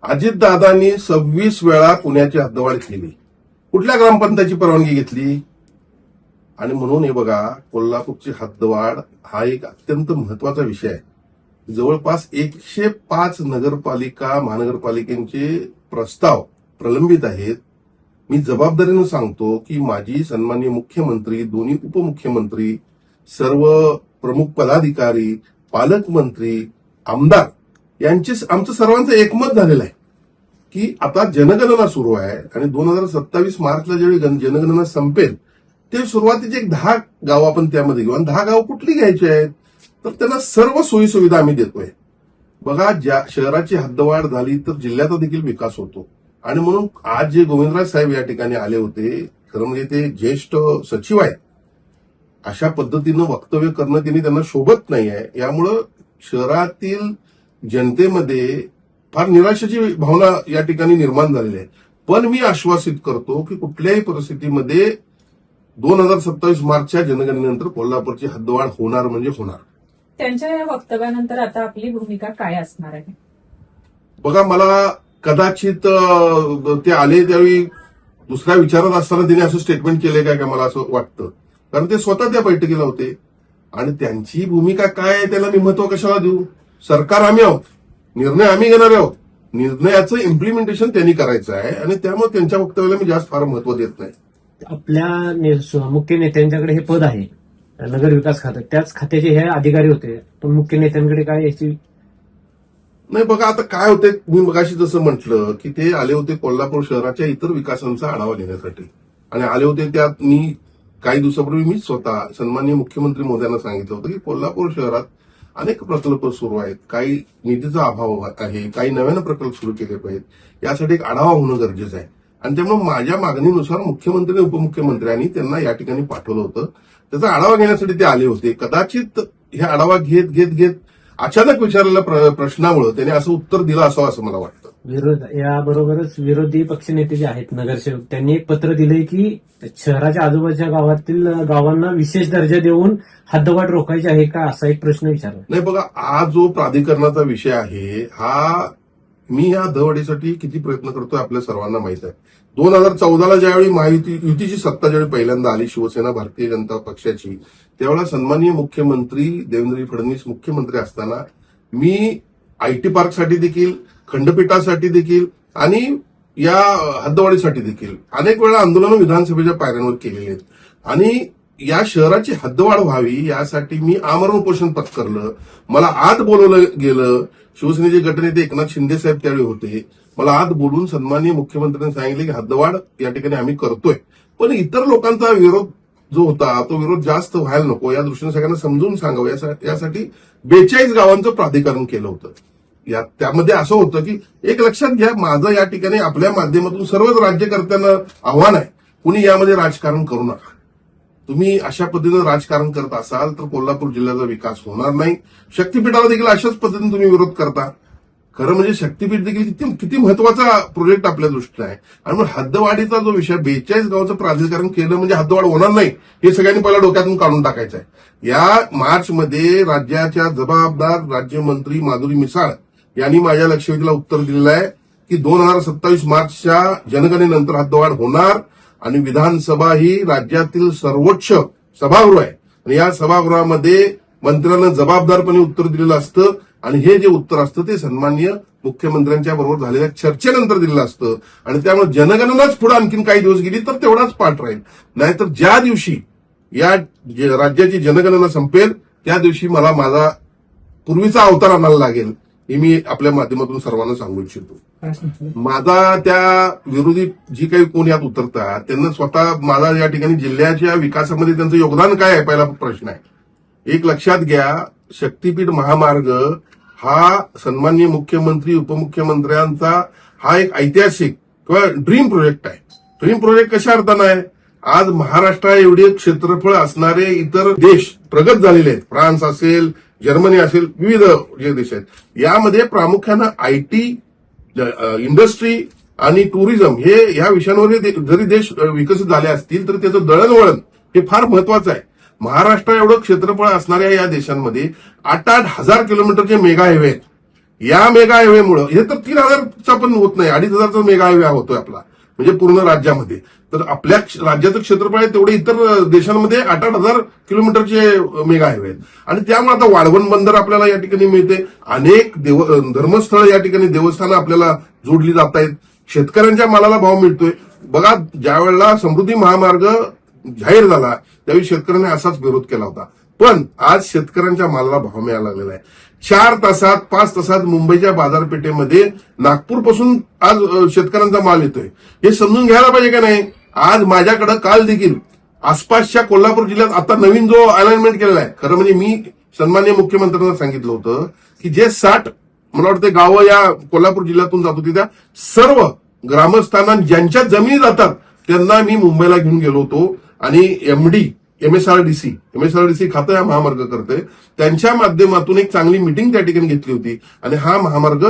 अजितदादांनी 26 वेळा पुण्याची हद्दवाढ केली. कुठल्या ग्रामपंचायतीची परवानगी घेतली? आणि म्हणून हे बघा, कोल्हापूरची हद्दवाढ हा एक अत्यंत महत्वाचा विषय आहे. जवळपास 105 नगरपालिका महानगरपालिकेचे प्रस्ताव प्रलंबित आहेत. मी जबाबदारीनं सांगतो की माजी सन्माननीय मुख्यमंत्री, दोन्ही उपमुख्यमंत्री, सर्व प्रमुख पदाधिकारी, पालकमंत्री, आमदार यांचे आमचं सर्वांचं एकमत झालेलं आहे की आता जनगणना सुरू आहे आणि 2027 मार्चला ज्यावेळी जनगणना संपेल ते सुरुवातीचे एक 10 गावं आपण त्यामध्ये घेऊ. आणि 10 गावं कुठली घ्यायची आहेत? तर त्यांना सर्व सोयी सुविधा आम्ही देतोय. बघा, ज्या शहराची हद्दवाढ झाली तर जिल्ह्याचा देखील विकास होतो. आणि म्हणून आज जे गोविंदराज साहेब या ठिकाणी आले होते, खरं म्हणजे ते ज्येष्ठ सचिव आहेत, अशा पद्धतीनं वक्तव्य करणं त्यांना शोभत नाही आहे. यामुळं शहरातील जनतेमध्ये फार निराशेची भावना या ठिकाणी निर्माण झालेली आहे. पण मी आश्वासित करतो की कुठल्याही परिस्थितीमध्ये 2027 मार्चच्या जनगणनेनंतर कोल्हापूरची हद्दवाढ होणार म्हणजे होणार. त्यांच्या या वक्तव्यानंतर आता आपली भूमिका काय असणार आहे? बघा, मला कदाचित ते आले त्यावेळी दुसऱ्या विचारात असताना त्यांनी असं स्टेटमेंट केलंय काय का मला असं वाटतं. कारण ते स्वतः त्या बैठकीला होते आणि त्यांची भूमिका काय आहे त्याला मी महत्व कशाला देऊ? सरकार आम्ही आहोत, निर्णय आम्ही घेणार आहोत, निर्णयाचं इम्प्लिमेंटेशन त्यांनी करायचं आहे आणि त्यामुळे त्यांच्या वक्तव्याला मी जास्त फार महत्व देत नाही. आपल्या मुख्य नेत्यांच्याकडे हे पद आहे नगर विकास खातं, त्याच खात्याचे हे अधिकारी होते, पण मुख्य नेत्यांकडे काय याची नाही. बघा, आता काय होते, मी मगाशी जसं म्हटलं की ते आले होते कोल्हापूर शहराच्या इतर विकासांचा आढावा घेण्यासाठी आणि आले होते. त्यात मी काही दिवसापूर्वी मी स्वतः सन्माननीय मुख्यमंत्री महोदयांना सांगितलं होतं की कोल्हापूर शहरात अनेक प्रकल्प सुरू आहेत, काही निधीचा अभाव आहे, काही नव्यानं प्रकल्प सुरू केले पाहिजेत, यासाठी एक आढावा होणं गरजेचं आहे. आणि त्यामुळे माझ्या मागणीनुसार मुख्यमंत्री आणि उपमुख्यमंत्र्यांनी त्यांना या ठिकाणी पाठवलं होतं. त्याचा आढावा घेण्यासाठी ते आले होते. कदाचित हे आढावा घेत घेत घेत अचानक विचारलेल्या प्रश्नामुळे त्यांनी असं उत्तर दिलं असावं असं मला वाटतं. याबरोबरच विरोधी पक्षनेते जे आहेत नगरसेवक, त्यांनी एक पत्र दिलंय की शहराच्या आजूबाजूच्या गावातील गावांना विशेष दर्जा देऊन हद्दवाढ रोखायची आहे का, असा एक प्रश्न विचारला. नाही, बघा, हा जो प्राधिकरणाचा विषय आहे हा मी या हद्दवाढीसाठी किती प्रयत्न करतोय आपल्या सर्वांना माहित आहे. 2014ला ज्यावेळी युतीची सत्ता ज्यावेळी पहिल्यांदा आली शिवसेना भारतीय जनता पक्षाची, त्यावेळेला सन्माननीय मुख्यमंत्री देवेंद्र फडणवीस मुख्यमंत्री असताना मी आयटी पार्कसाठी देखील, खंडपीठासाठी देखील आणि या हद्दवाढीसाठी देखील अनेक वेळा आंदोलनं विधानसभेच्या पायऱ्यांवर केलेली आहेत. आणि या शहराची हद्दवाढ व्हावी यासाठी मी आमरण उपोषण पत्करलं. मला आत बोलवलं गेलं. शिवसेनेचे गटनेते एकनाथ शिंदे साहेब त्यावेळी होते. मला आत बोलून सन्माननीय मुख्यमंत्र्यांनी सांगितले की हद्दवाढ या ठिकाणी आम्ही करतोय, पण इतर लोकांचा विरोध जो होता तो विरोध जास्त व्हायला नको या दृष्टीने सगळ्यांना समजून सांगावं यासाठी 42 गावांचं प्राधिकरण केलं होतं. त्यामध्ये असं होतं की एक लक्षात घ्या, माझं या ठिकाणी आपल्या माध्यमातून सर्वच राज्यकर्त्यांना आव्हान आहे, कुणी यामध्ये राजकारण करू नका. तुम्ही अशा पद्धतीनं राजकारण करत असाल तर कोल्हापूर जिल्ह्याचा विकास होणार नाही. शक्तीपीठाला देखील अशाच पद्धतीने तुम्ही विरोध करता. खरं म्हणजे शक्तीपीठ देखील किती महत्वाचा प्रोजेक्ट आपल्या दृष्टीने आहे. आणि मग हद्दवाढीचा जो विषय 42 गावाचं प्राधिकरण केलं म्हणजे हद्दवाढ होणार नाही हे सगळ्यांनी पहिला डोक्यातून काढून टाकायचं आहे. या मार्चमध्ये राज्याच्या जबाबदार राज्यमंत्री माधुरी मिसाळ यांनी माझ्या लक्षवेधीला उत्तर दिलेलं आहे की 2027 मार्चच्या जनगणनेनंतर हद्दवाढ होणार आणि विधानसभा ही राज्यातील सर्वोच्च सभागृह आहे आणि या सभागृहामध्ये मंत्र्यांना जबाबदारपणे उत्तर दिलेलं असतं आणि हे जे उत्तर असतं ते सन्माननीय मुख्यमंत्र्यांच्या बरोबर झालेल्या चर्चेनंतर दिलेलं असतं. आणि त्यामुळे जनगणनाच पुढे आणखीन काही दिवस गेली तर तेवढाच पाठ राहील. नाहीतर ज्या दिवशी या राज्याची जनगणना संपेल त्या दिवशी मला माझा पूर्वीचा अवतार आणायला लागेल हे मी आपल्या माध्यमातून सर्वांना सांगू इच्छितो. माझा त्या विरोधी जी काही कोण यात उतरतात त्यांना स्वतः माझा या ठिकाणी जिल्ह्याच्या विकासामध्ये त्यांचं योगदान काय आहे पहिला प्रश्न आहे. एक लक्षात घ्या, शक्तीपीठ महामार्ग हा सन्माननीय मुख्यमंत्री उपमुख्यमंत्र्यांचा हा एक ऐतिहासिक किंवा ड्रीम प्रोजेक्ट आहे. ड्रीम प्रोजेक्ट कशा अर्थानं आहे? आज महाराष्ट्रा एवढे क्षेत्रफळ असणारे इतर देश प्रगत झालेले आहेत. फ्रान्स असेल, जर्मनी असेल, विविध जे देश आहेत यामध्ये प्रामुख्यानं आयटी, इंडस्ट्री आणि टुरिझम हे या विषयांवर जरी देश विकसित झाले असतील तर त्याचं दळणवळण हे फार महत्वाचं आहे. महाराष्ट्र एवढं क्षेत्रफळ असणाऱ्या या देशांमध्ये 8,000 किलोमीटरचे मेगा हायवे आहेत. या मेगा हायवेमुळे हे तर 3,000चा पण होत नाही, 2,500चा मेगा हायवे होतोय आपला, म्हणजे पूर्ण राज्यामध्ये. तर आपल्या राज्याचं क्षेत्रफळ आहे तेवढे इतर देशांमध्ये 8,000 किलोमीटरचे मेगा हायवे आहेत. आणि त्यामुळे आता वाढवण बंदर आपल्याला या ठिकाणी मिळते, अनेक धर्मस्थळ या ठिकाणी देवस्थानं आपल्याला जोडली जात आहेत, शेतकऱ्यांच्या मालाला भाव मिळतोय. बघा, ज्या वेळेला समृद्धी महामार्ग जाहीर झाला त्यावेळी शेतकऱ्यांनी असाच विरोध केला होता, पण आज शेतकऱ्यांच्या मालाला भाव मिळायला लागलेला आहे. 4 तासात 5 तासात मुंबईच्या बाजारपेठेमध्ये नागपूरपासून आज शेतकऱ्यांचा माल येतोय. हे समजून घ्यायला पाहिजे का नाही. आज माझ्याकडे काल देखील आसपासच्या कोल्हापूर जिल्ह्यात आता नवीन जो अलाइनमेंट केलेला आहे, खरं म्हणजे मी सन्माननीय मुख्यमंत्र्यांना सांगितलं होतं की जे 60 मला वाटतं गावं या कोल्हापूर जिल्ह्यातून जात होती, त्या सर्व ग्रामस्थांना ज्यांच्या जमिनी जातात त्यांना मी मुंबईला घेऊन गेलो होतो आणि एमएसआरडीसी खातं हा महामार्ग करते, त्यांच्या माध्यमातून एक चांगली मिटिंग त्या ठिकाणी घेतली होती आणि हा महामार्ग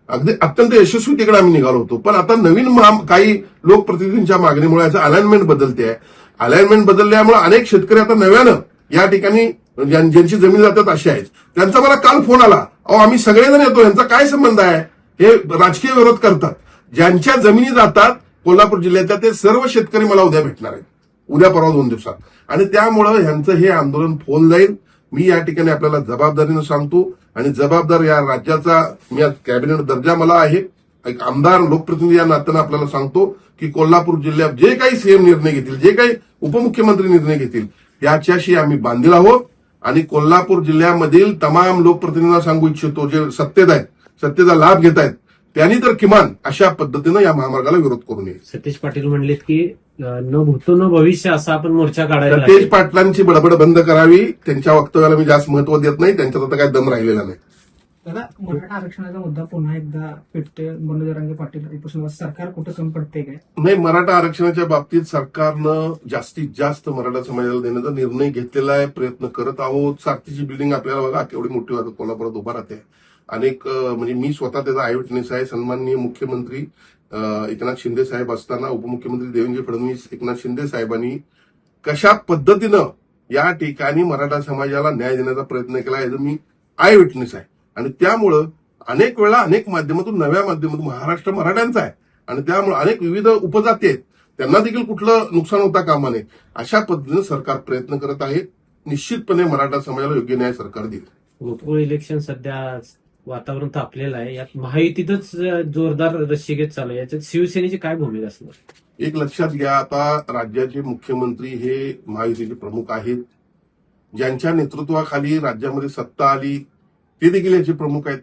अगदी अत्यंत यशस्वी तिकडे आम्ही निघालो होतो. पण आता नवीन काही लोकप्रतिनिधींच्या मागणीमुळे याचं अलाइनमेंट बदलते आहे. अलाइनमेंट बदलल्यामुळे अनेक शेतकरी आता नव्यानं या ठिकाणी ज्यांची जमीन जातात असे आहेत. त्यांचा मला काल फोन आला, अहो आम्ही सगळेजण येतो, यांचा काय संबंध आहे, हे राजकीय विरोध करतात. ज्यांच्या जमिनी जातात कोल्हापूर जिल्ह्याच्या ते सर्व शेतकरी मला उद्या भेटणार आहेत, उद्या परवा 2 दिवसात. आणि त्यामुळं ह्यांचं हे आंदोलन फोन जाईल. मी या ठिकाणी आपल्याला जबाबदारीनं सांगतो आणि जबाबदार या राज्याचा मी आज कॅबिनेट दर्जा मला आहे, एक आमदार लोकप्रतिनिधी या नात्यानं आपल्याला सांगतो की कोल्हापूर जिल्ह्यात जे काही सीएम निर्णय घेतील, जे काही उपमुख्यमंत्री निर्णय घेतील त्याच्याशी आम्ही बांधील आहोत. आणि कोल्हापूर जिल्ह्यामधील तमाम लोकप्रतिनिधींना सांगू इच्छितो, जे सत्तेत आहेत, सत्तेचा लाभ घेत आहेत, त्यांनी तर किमान अशा पद्धतीनं या महामार्गाला विरोध करू नये. सतीश पाटील म्हणलेत की न भूतो न भविष्य असा आपण मोर्चा काढायला सतीश पाटलांची बडबड बंद करावी. त्यांच्या वक्तव्याला मी जास्त महत्व देत नाही, त्यांच्यात आता काय दम राहिलेला नाही. दादा, मराठा आरक्षणाचा मुद्दा पुन्हा एकदा पेटते. मनोज जरांगे पाटील उपोषणावर सरकार कुठं कमी पडते काय? नाही, मराठा आरक्षणाच्या बाबतीत सरकारनं जास्तीत जास्त मराठा समाजाला देण्याचा निर्णय घेतलेला आहे, प्रयत्न करत आहोत. सारथीची बिल्डिंग आपल्याला बघा केवढी मोठी वाटत कोल्हापुरात उभा राहते. अनेक म्हणजे मी स्वतः त्याचा आय विटनेस आहे. सन्माननीय मुख्यमंत्री एकनाथ शिंदे साहेब असताना उपमुख्यमंत्री देवेंद्र फडणवीस, एकनाथ शिंदे साहेबांनी कशा पद्धतीनं या ठिकाणी मराठा समाजाला न्याय देण्याचा प्रयत्न केला याचं मी आय विटनेस आहे. आणि त्यामुळं अनेक वेळा अनेक माध्यमातून, नव्या माध्यमातून महाराष्ट्र मराठ्यांचा आहे आणि त्यामुळे अनेक विविध उपजाती आहेत, त्यांना देखील कुठलं नुकसान होता कामा नये. अशा पद्धतीनं सरकार प्रयत्न करत आहे. निश्चितपणे मराठा समाजाला योग्य न्याय सरकार देईल. गोकुळ इलेक्शन सध्या वातावरण तापलेलं आहे, यात महायुतीतच जोरदार रस्सीखेच चालू आहे, याच्यात शिवसेनेची काय भूमिका असणार? एक लक्षात घ्या, आता राज्याचे मुख्यमंत्री हे महायुतीचे प्रमुख आहेत. ज्यांच्या नेतृत्वाखाली राज्यामध्ये सत्ता आली ते देखील याचे प्रमुख आहेत.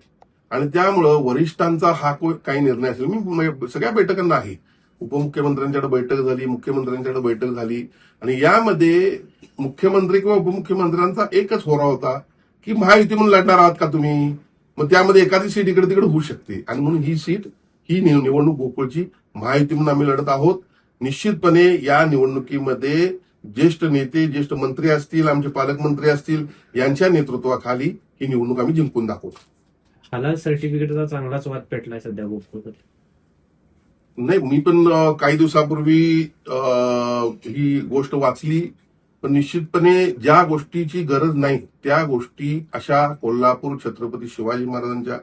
आणि त्यामुळं वरिष्ठांचा हा काही निर्णय असेल, मी सगळ्या बैठकांना आहे, उपमुख्यमंत्र्यांच्याकडे बैठक झाली, मुख्यमंत्र्यांच्याकडे बैठक झाली आणि यामध्ये मुख्यमंत्री किंवा उपमुख्यमंत्र्यांचा एकच होरा होता की महायुती म्हणून लढणार आहात का तुम्ही, मग त्यामध्ये एखादी सीट इकडे तिकडे होऊ शकते आणि म्हणून ही सीट, ही निवडणूक गोकुळची महायुती म्हणून आम्ही लढत आहोत. निश्चितपणे या निवडणुकीमध्ये ज्येष्ठ नेते, ज्येष्ठ मंत्री असतील, आमचे पालकमंत्री असतील, यांच्या नेतृत्वाखाली ही निवडणूक आम्ही जिंकून दाखवू. हलाल सर्टिफिकेटचा चांगलाच वाद पेटलाय सध्या गोकुळ. नाही, मी पण काही दिवसापूर्वी ही गोष्ट वाचली, पण निश्चितपणे ज्या गोष्टीची गरज नाही त्या गोष्टी अशा कोल्हापूर छत्रपती शिवाजी महाराजांच्या,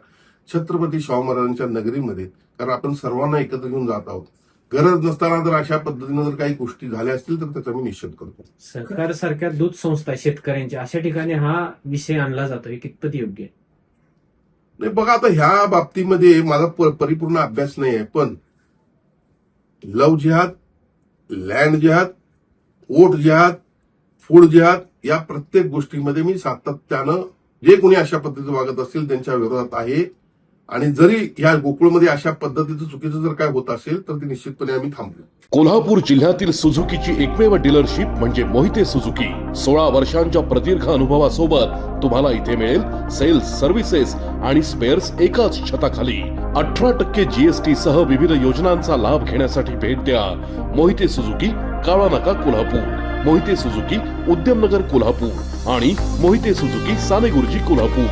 छत्रपती शाहू महाराजांच्या नगरीमध्ये, कारण आपण सर्वांना एकत्र घेऊन जात आहोत, गरज नसताना जर अशा पद्धतीनं जर काही गोष्टी झाल्या असतील तर त्याचा मी निषेध करतो. सरकारसारख्या दूध संस्था शेतकऱ्यांच्या अशा ठिकाणी हा विषय आणला जातो, हे कितपत योग्य आहे? नाही, बघा आता ह्या बाबतीमध्ये माझा परिपूर्ण अभ्यास नाही आहे, पण लव जिहाद, लँड जिहाद, वोट जिहाद, फूड जिहाद या प्रत्येक गोष्टीमध्ये मी सातत्यानं जे कोणी अशा पद्धतीचं वागत असतील त्यांच्या विरोधात आहे. आणि जरी या गोकुळमध्ये अशा पद्धतीचं चुकीचं जर काय होत असेल तर ते निश्चितपणे आम्ही थांबू. कोल्हापूर जिल्ह्यातील सुझुकीची एकमेव डीलरशिप म्हणजे मोहिते सुझुकी. 16 वर्षांच्या प्रदीर्घ अनुभवासोबत तुम्हाला इथे मिळेल सेल्स, सर्व्हिसेस आणि स्पेअर्स एकाच छताखाली. 18% जीएसटी सह विविध योजनांचा लाभ घेण्यासाठी भेट द्या. मोहिते सुझुकी, काळा नाका, कोल्हापूर. मोहिते सुझुकी, उद्यमनगर, कोल्हापूर आणि मोहिते सुझुकी, सानेगुरुजी, कोल्हापूर.